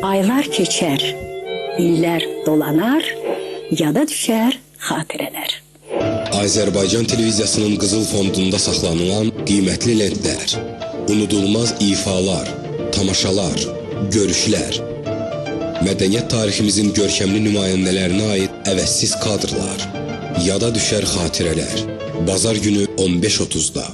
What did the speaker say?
Aylar keçər, illər dolanar, yada düşər xatirələr. Azərbaycan televiziyasının Qızıl Fondunda saxlanılan qiymətli lentlər, unudulmaz ifalar, tamaşalar, görüşlər, mədəniyyət tariximizin görkəmli nümayəndələrinə aid əvəzsiz kadrlar, yada düşər xatirələr. Bazar günü 15:30-da.